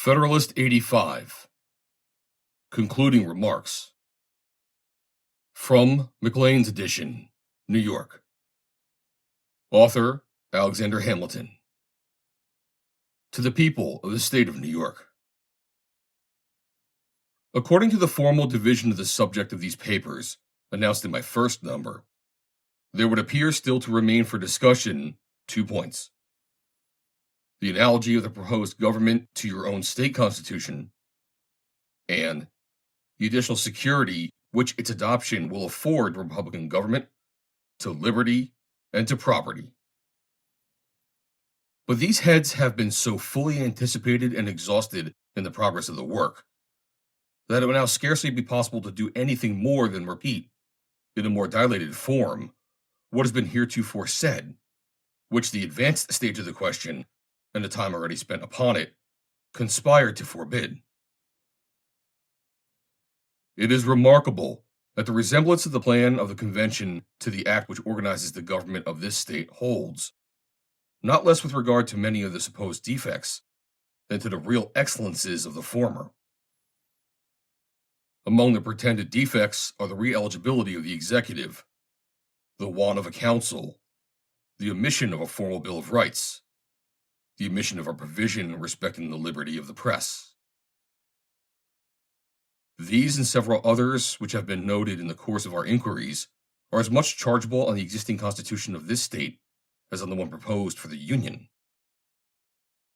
Federalist 85. Concluding Remarks. From McLEAN'S edition, New York. Author, Alexander Hamilton. To the people of the state of New York. According to the formal division of the subject of these papers, announced in my first number, there would appear still to remain for discussion 2 points. The analogy of the proposed government to your own state constitution, and the additional security which its adoption will afford Republican government to liberty and to property. But these heads have been so fully anticipated and exhausted in the progress of the work that it would now scarcely be possible to do anything more than repeat, in a more dilated form, what has been heretofore said, which the advanced stage of the question, and the time already spent upon it, conspired to forbid. It is remarkable that the resemblance of the plan of the convention to the act which organizes the government of this state holds, not less with regard to many of the supposed defects than to the real excellences of the former. Among the pretended defects are the re-eligibility of the executive, the want of a council, the omission of a formal Bill of Rights, the omission of a provision respecting the liberty of the press. These and several others which have been noted in the course of our inquiries are as much chargeable on the existing constitution of this state as on the one proposed for the Union.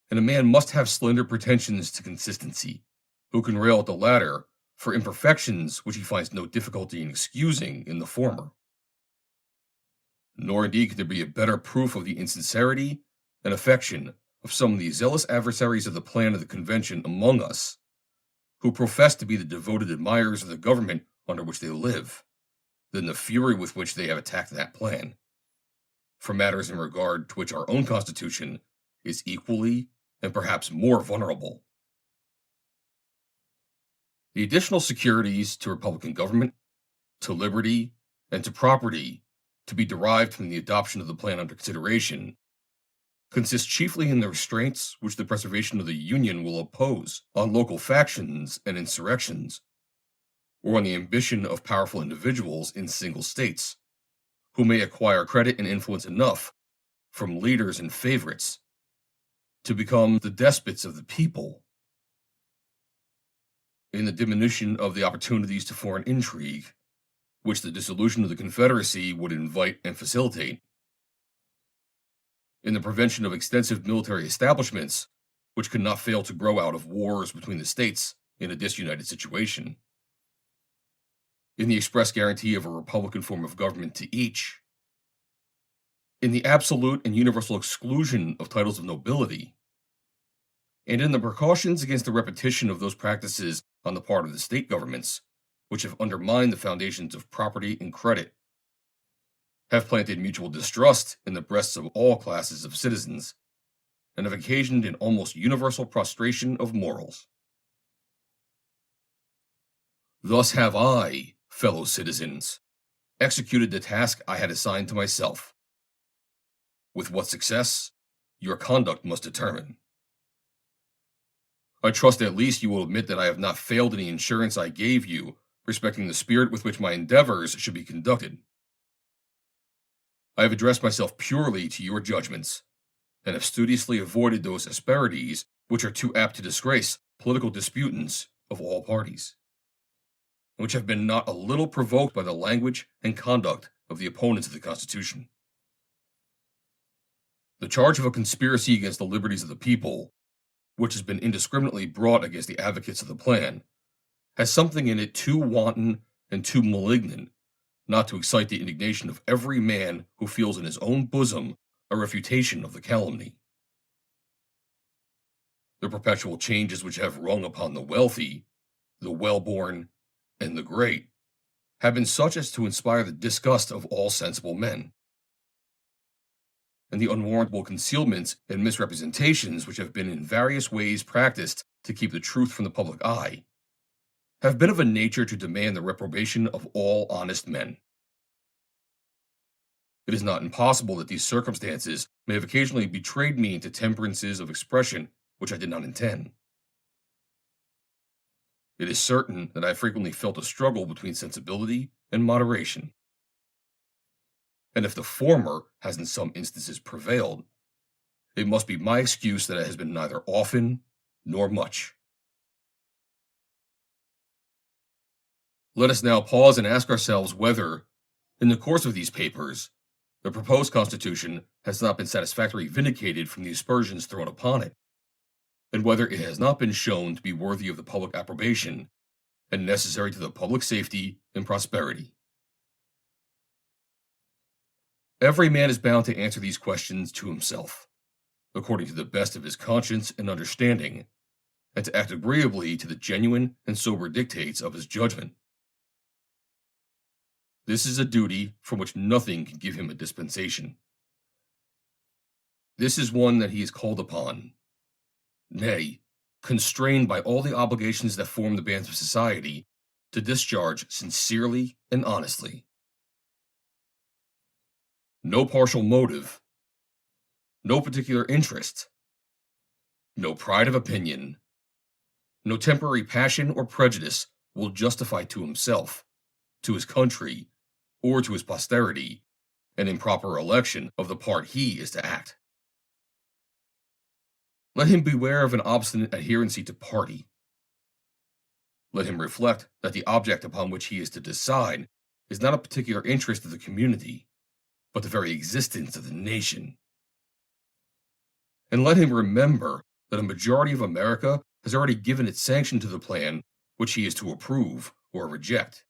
And a man must have slender pretensions to consistency who can rail at the latter for imperfections which he finds no difficulty in excusing in the former. Nor indeed could there be a better proof of the insincerity and affection of some of the zealous adversaries of the plan of the convention among us, who profess to be the devoted admirers of the government under which they live, than the fury with which they have attacked that plan, for matters in regard to which our own constitution is equally and perhaps more vulnerable. The additional securities to Republican government, to liberty, and to property to be derived from the adoption of the plan under consideration consist chiefly in the restraints which the preservation of the Union will impose on local factions and insurrections, or on the ambition of powerful individuals in single states, who may acquire credit and influence enough from leaders and favorites to become the despots of the people, in the diminution of the opportunities to foreign intrigue, which the dissolution of the Confederacy would invite and facilitate, in the prevention of extensive military establishments, which could not fail to grow out of wars between the states in a disunited situation, in the express guarantee of a republican form of government to each, in the absolute and universal exclusion of titles of nobility, and in the precautions against the repetition of those practices on the part of the state governments which have undermined the foundations of property and credit, have planted mutual distrust in the breasts of all classes of citizens, and have occasioned an almost universal prostration of morals. Thus have I, fellow citizens, executed the task I had assigned to myself. With what success, your conduct must determine. I trust at least you will admit that I have not failed in the assurance I gave you respecting the spirit with which my endeavors should be conducted. I have addressed myself purely to your judgments, and have studiously avoided those asperities which are too apt to disgrace political disputants of all parties, and which have been not a little provoked by the language and conduct of the opponents of the Constitution. The charge of a conspiracy against the liberties of the people, which has been indiscriminately brought against the advocates of the plan, has something in it too wanton and too malignant not to excite the indignation of every man who feels in his own bosom a refutation of the calumny. The perpetual changes which have rung upon the wealthy, the well-born, and the great have been such as to inspire the disgust of all sensible men. And the unwarrantable concealments and misrepresentations which have been in various ways practiced to keep the truth from the public eye have been of a nature to demand the reprobation of all honest men. It is not impossible that these circumstances may have occasionally betrayed me into temperances of expression which I did not intend. It is certain that I have frequently felt a struggle between sensibility and moderation, and if the former has in some instances prevailed, it must be my excuse that it has been neither often nor much. Let us now pause and ask ourselves whether, in the course of these papers, the proposed Constitution has not been satisfactorily vindicated from the aspersions thrown upon it, and whether it has not been shown to be worthy of the public approbation and necessary to the public safety and prosperity. Every man is bound to answer these questions to himself, according to the best of his conscience and understanding, and to act agreeably to the genuine and sober dictates of his judgment. This is a duty from which nothing can give him a dispensation. This is one that he is called upon, nay, constrained by all the obligations that form the bands of society, to discharge sincerely and honestly. No partial motive, no particular interest, no pride of opinion, no temporary passion or prejudice will justify to himself, to his country, or to his posterity an improper election of the part he is to act. Let him beware of an obstinate adherency to party. Let him reflect that the object upon which he is to decide is not a particular interest of the community, but the very existence of the nation. And let him remember that a majority of America has already given its sanction to the plan which he is to approve or reject.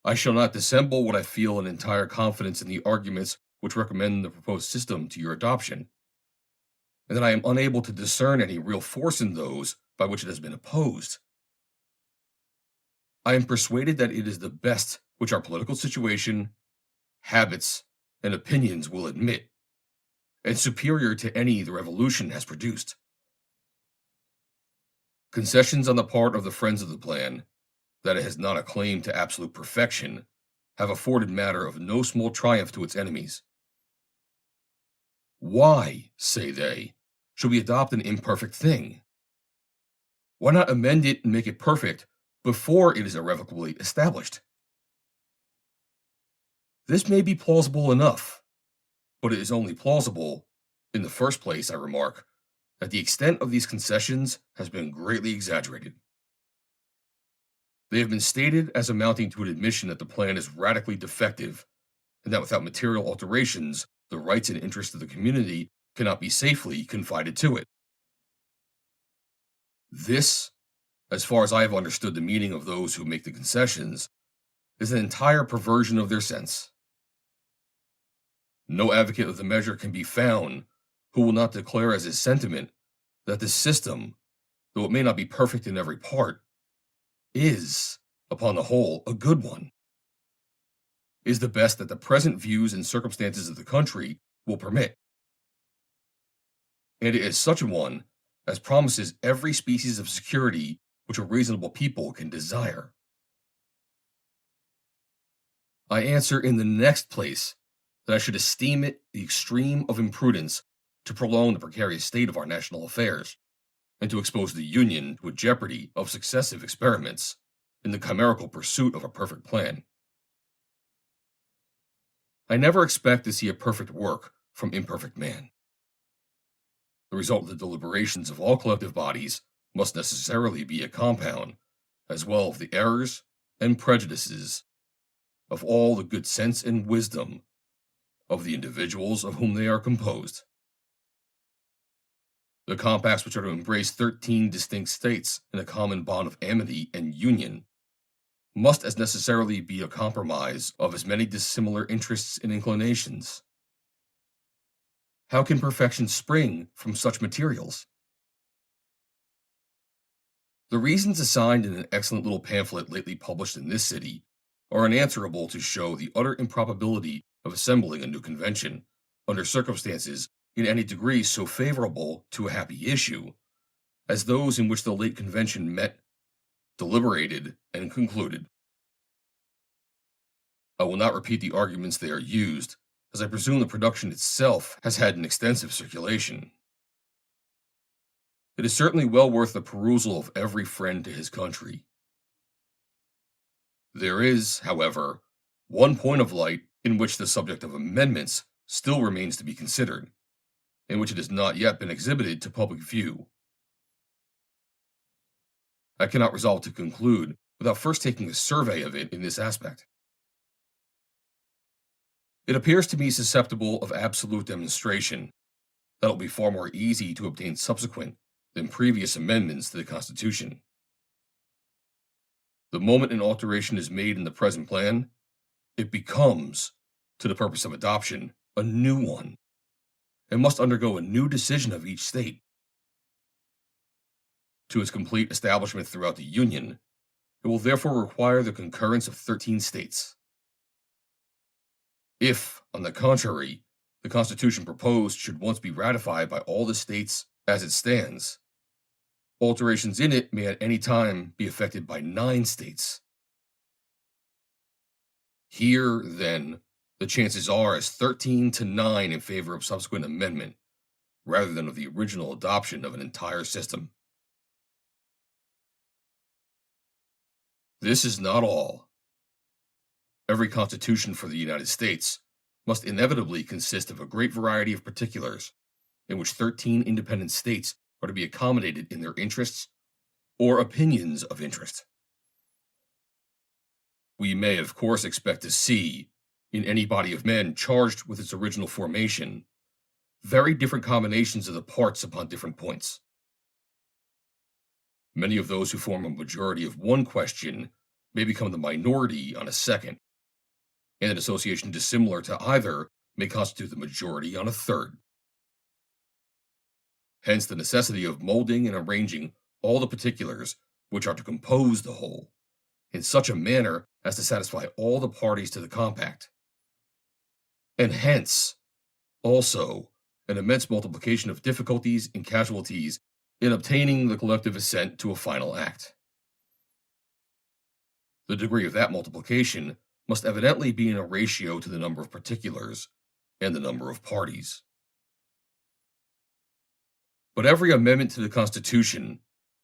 I shall not dissemble what I feel in entire confidence in the arguments which recommend the proposed system to your adoption, and that I am unable to discern any real force in those by which it has been opposed. I am persuaded that it is the best which our political situation, habits, and opinions will admit, and superior to any the revolution has produced. Concessions on the part of the friends of the plan, that it has not a claim to absolute perfection, have afforded matter of no small triumph to its enemies. Why, say they, should we adopt an imperfect thing? Why not amend it and make it perfect before it is irrevocably established? This may be plausible enough, but it is only plausible, in the first place, I remark, that the extent of these concessions has been greatly exaggerated. They have been stated as amounting to an admission that the plan is radically defective, and that without material alterations, the rights and interests of the community cannot be safely confided to it. This, as far as I have understood the meaning of those who make the concessions, is an entire perversion of their sense. No advocate of the measure can be found who will not declare as his sentiment that this system, though it may not be perfect in every part, is, upon the whole, a good one, is the best that the present views and circumstances of the country will permit, and it is such a one as promises every species of security which a reasonable people can desire. I answer in the next place that I should esteem it the extreme of imprudence to prolong the precarious state of our national affairs, and to expose the Union to a jeopardy of successive experiments in the chimerical pursuit of a perfect plan. I never expect to see a perfect work from imperfect man. The result of the deliberations of all collective bodies must necessarily be a compound, as well of the errors and prejudices of all the good sense and wisdom of the individuals of whom they are composed. The compacts which are to embrace 13 distinct states in a common bond of amity and union must as necessarily be a compromise of as many dissimilar interests and inclinations. How can perfection spring from such materials? The reasons assigned in an excellent little pamphlet lately published in this city are unanswerable to show the utter improbability of assembling a new convention, under circumstances in any degree so favorable to a happy issue, as those in which the late convention met, deliberated, and concluded. I will not repeat the arguments they are used, as I presume the production itself has had an extensive circulation. It is certainly well worth the perusal of every friend to his country. There is, however, one point of light in which the subject of amendments still remains to be considered, in which it has not yet been exhibited to public view. I cannot resolve to conclude without first taking a survey of it in this aspect. It appears to me susceptible of absolute demonstration that it will be far more easy to obtain subsequent than previous amendments to the Constitution. The moment an alteration is made in the present plan, it becomes, to the purpose of adoption, a new one, and must undergo a new decision of each state. To its complete establishment throughout the Union, it will therefore require the concurrence of 13 states. If, on the contrary, the Constitution proposed should once be ratified by all the states as it stands, alterations in it may at any time be effected by 9 states. Here, then, the chances are as 13 to 9 in favor of subsequent amendment, rather than of the original adoption of an entire system. This is not all. Every constitution for the United States must inevitably consist of a great variety of particulars, in which 13 independent states are to be accommodated in their interests or opinions of interest. We may, of course, expect to see, in any body of men charged with its original formation, very different combinations of the parts upon different points. Many of those who form a majority of one question may become the minority on a second, and an association dissimilar to either may constitute the majority on a third. Hence the necessity of molding and arranging all the particulars which are to compose the whole, in such a manner as to satisfy all the parties to the compact. And hence, also, an immense multiplication of difficulties and casualties in obtaining the collective assent to a final act. The degree of that multiplication must evidently be in a ratio to the number of particulars and the number of parties. But every amendment to the Constitution,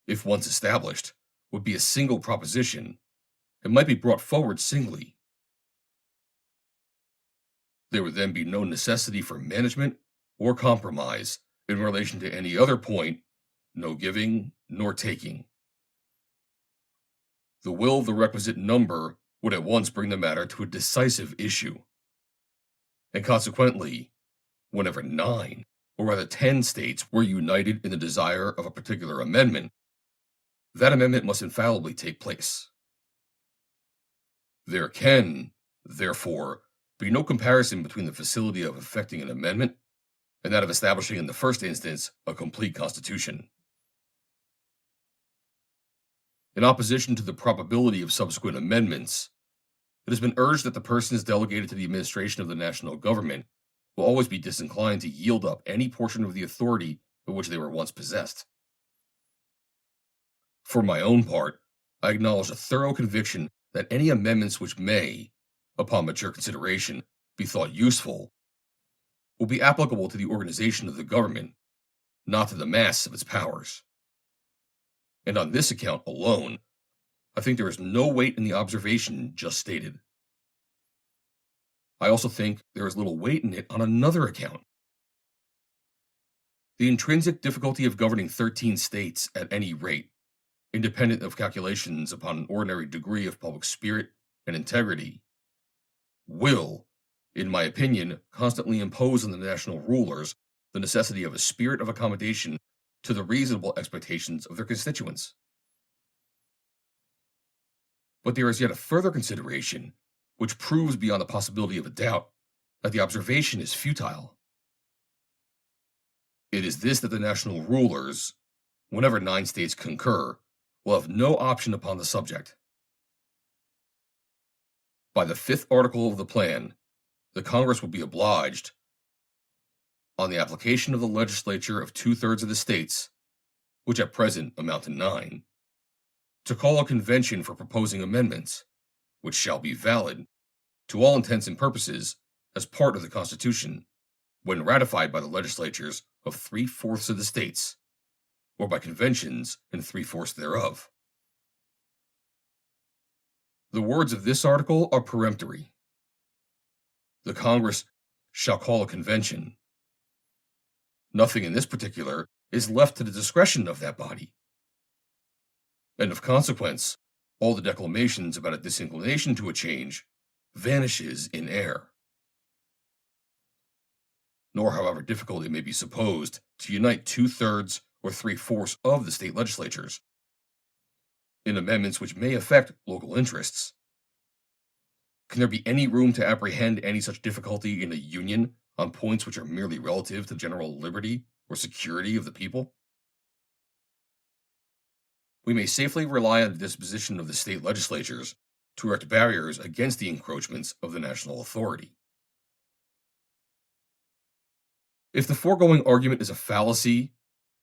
if once established, would be a single proposition and might be brought forward singly. There would then be no necessity for management or compromise in relation to any other point, no giving nor taking. The will of the requisite number would at once bring the matter to a decisive issue. And consequently, whenever 9, or rather 10 states were united in the desire of a particular amendment, that amendment must infallibly take place. There can, therefore, be no comparison between the facility of effecting an amendment and that of establishing in the first instance a complete constitution. In opposition to the probability of subsequent amendments, it has been urged that the persons delegated to the administration of the national government will always be disinclined to yield up any portion of the authority of which they were once possessed. For my own part, I acknowledge a thorough conviction that any amendments which may, upon mature consideration, be thought useful, will be applicable to the organization of the government, not to the mass of its powers. And on this account alone, I think there is no weight in the observation just stated. I also think there is little weight in it on another account. The intrinsic difficulty of governing 13 states at any rate, independent of calculations upon an ordinary degree of public spirit and integrity, will, in my opinion, constantly impose on the national rulers the necessity of a spirit of accommodation to the reasonable expectations of their constituents. But there is yet a further consideration which proves beyond the possibility of a doubt that the observation is futile. It is this that the national rulers, whenever 9 states concur, will have no option upon the subject. By the 5th article of the plan, the Congress will be obliged, on the application of the legislature of 2/3 of the states, which at present amount to 9, to call a convention for proposing amendments, which shall be valid, to all intents and purposes, as part of the Constitution, when ratified by the legislatures of 3/4 of the states, or by conventions in 3/4 thereof. The words of this article are peremptory. The Congress shall call a convention. Nothing in this particular is left to the discretion of that body. And of consequence, all the declamations about a disinclination to a change vanishes in air. Nor, however difficult it may be supposed, to unite 2/3 or 3/4 of the state legislatures in amendments which may affect local interests. Can there be any room to apprehend any such difficulty in a union on points which are merely relative to general liberty or security of the people? We may safely rely on the disposition of the state legislatures to erect barriers against the encroachments of the national authority. If the foregoing argument is a fallacy,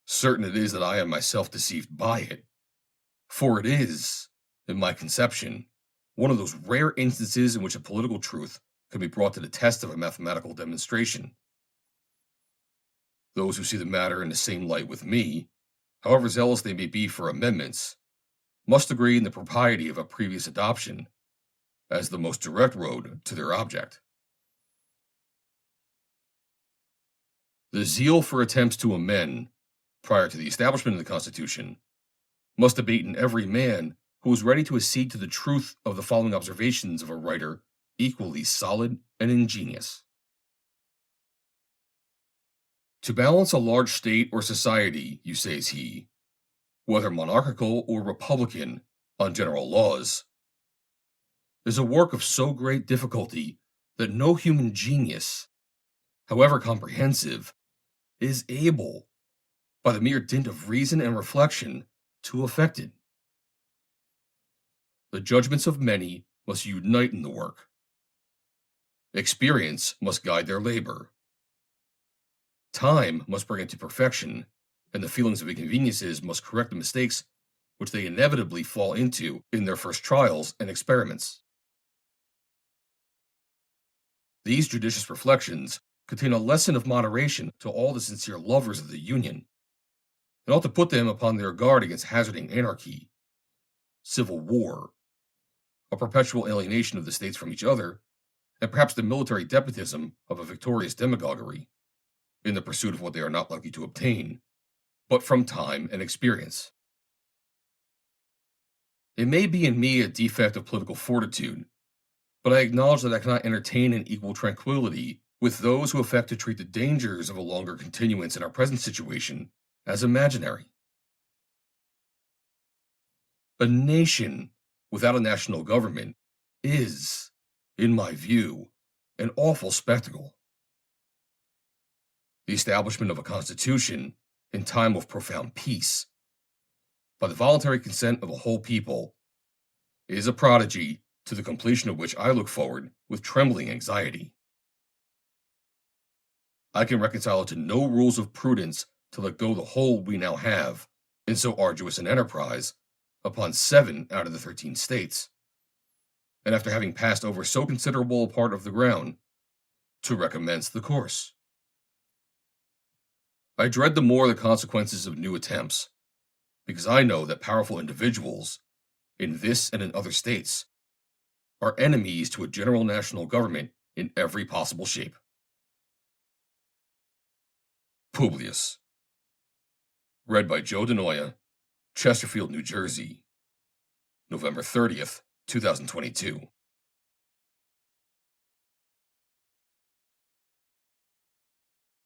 certain it is that I am myself deceived by it, for it is, in my conception, one of those rare instances in which a political truth can be brought to the test of a mathematical demonstration. Those who see the matter in the same light with me, however zealous they may be for amendments, must agree in the propriety of a previous adoption as the most direct road to their object. The zeal for attempts to amend, prior to the establishment of the Constitution, must abate in every man who is ready to accede to the truth of the following observations of a writer equally solid and ingenious. To balance a large state or society, you says he, whether monarchical or republican, on general laws, is a work of so great difficulty that no human genius, however comprehensive, is able, by the mere dint of reason and reflection, to effect it. The judgments of many must unite in the work. Experience must guide their labor. Time must bring it to perfection, and the feelings of inconveniences must correct the mistakes which they inevitably fall into in their first trials and experiments. These judicious reflections contain a lesson of moderation to all the sincere lovers of the Union, and ought to put them upon their guard against hazarding anarchy, civil war, a perpetual alienation of the states from each other, and perhaps the military despotism of a victorious demagoguery, in the pursuit of what they are not likely to obtain, but from time and experience. It may be in me a defect of political fortitude, but I acknowledge that I cannot entertain an equal tranquility with those who affect to treat the dangers of a longer continuance in our present situation as imaginary. A nation without a national government is, in my view, an awful spectacle. The establishment of a constitution in time of profound peace, by the voluntary consent of a whole people, is a prodigy to the completion of which I look forward with trembling anxiety. I can reconcile it to no rules of prudence to let go the hold we now have, in so arduous an enterprise, upon 7 out of the 13 states, and after having passed over so considerable a part of the ground, to recommence the course. I dread the more the consequences of new attempts, because I know that powerful individuals, in this and in other states, are enemies to a general national government in every possible shape. Publius. Read by Joe DeNoia, Chesterfield, New Jersey, November 30th, 2022.